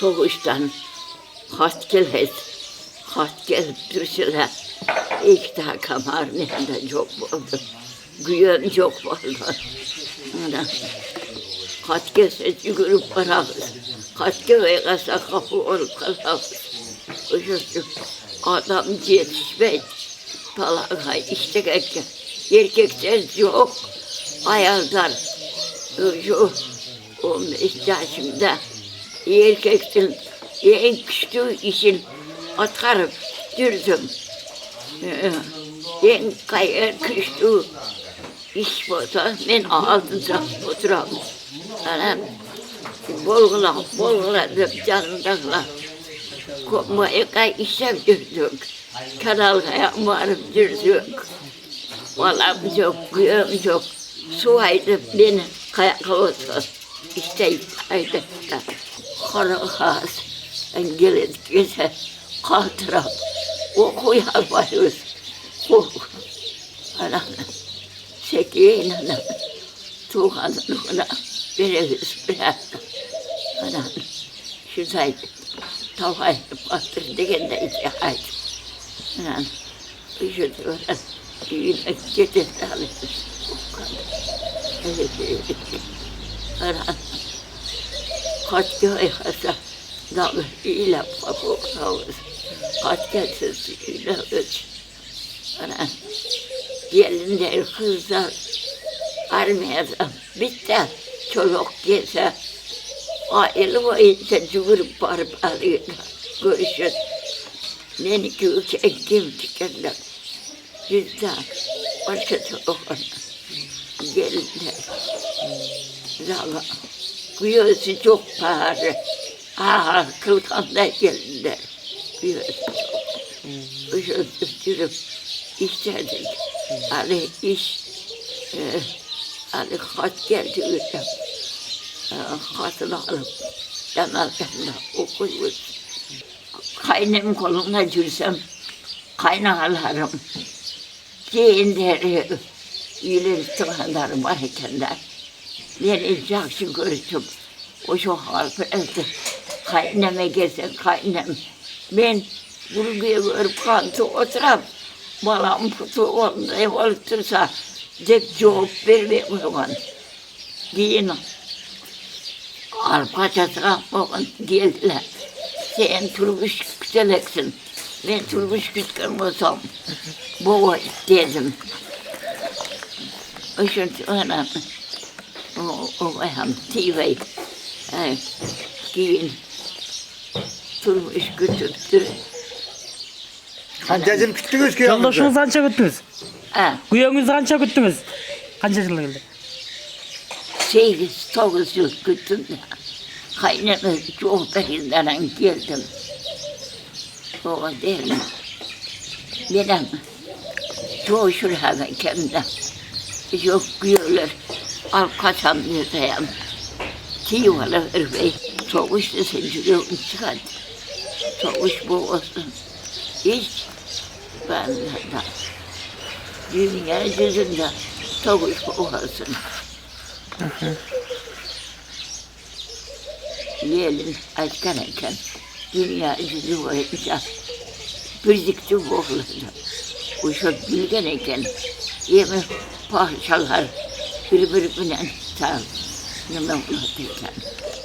Soguştan hat gelip dursalar. İlk daha kamarın yanında çok oldu. Güyen çok oldu. Hat gelse yürüyüp vararız. Hat gelse kapı olup kalırız. Adam yetişmez. Falan işte erkekler yok. Ayıllar. Şu 15 yaşımda erkektin en küçüğü işin atarıp dürdüm. En kayar küçüğü iş bota ben altında oturam. Anam bolguladım canımdalar. Kopmaya kay işlem dürdük. Kanalgaya varıp dürdük. Vallahi çok, güyüm çok. Su aydı beni kayakla otur. İşte aydı. Karagaz. Gelin gece kaldıram. Okuya varız. Anam. Sekiyin anam. Tуулганына беребиз биракта. Анан шундай талгай батыр дегендей айтып. Анан үйдө үйүнө кетет алы. Анан качка айхаса дагы ыйлап калабыз. Качкасыз ыйлабыз. Анан gelinler, kızlar armiyada bitti. Çoluk gelse aile boyunca cıvırıp varıp alıyorlar. Görüşür. Beni köyken kim tükenler. Yüzden başka çoluklar. Gelinler. Zala. Kuyusu çok pahalı. Kılkanda gelinler. Kuyusu çok. Üşüttürüp istedik. Ali iş, Ali hat geldi öyle. Hatını alıp yanarkenle okuyoruz. Kaynım koluna cürsem kaynalarım. Keyinleri ileri tıkanlarım varkenler. Beni yaxşı görüp o şu halpırdı. Kaynama gelse kaynam. Ben buraya görüp kantı oturam. Balam kutu onda olup dursa dep cevap vermiyor. Giyin arpacasına bakın geldiler. Sen turmuş küçeleksin. Ben turmuş küçülmesem baba dedim. Işıntı anam o ayağım tivey. Giyin turmuş küçülttür. Kança yıl küttünüz ki? Yoldaşınızı kança küttünüz? Kuyağınızı kança küttünüz? Kança yıl geldi? 8-9 yıl küttüm. Kaynama çok berinden geldim. O değil. Benim çoğuşur hemen kendimden. Yok güyorlar. Al kaçam yüzeyim. Tiyoğla örbeyi. Soğuş da sen cürüyorum çıkardı. Soğuş bu olsun. Hiç ben de dünya yüzünde soğuş bu olsun. Gelin açkanken dünya yüzü boyunca birlikte boğuldu. Uşak bilgenken yeme parçalar birbirinden sağ. Ne oldu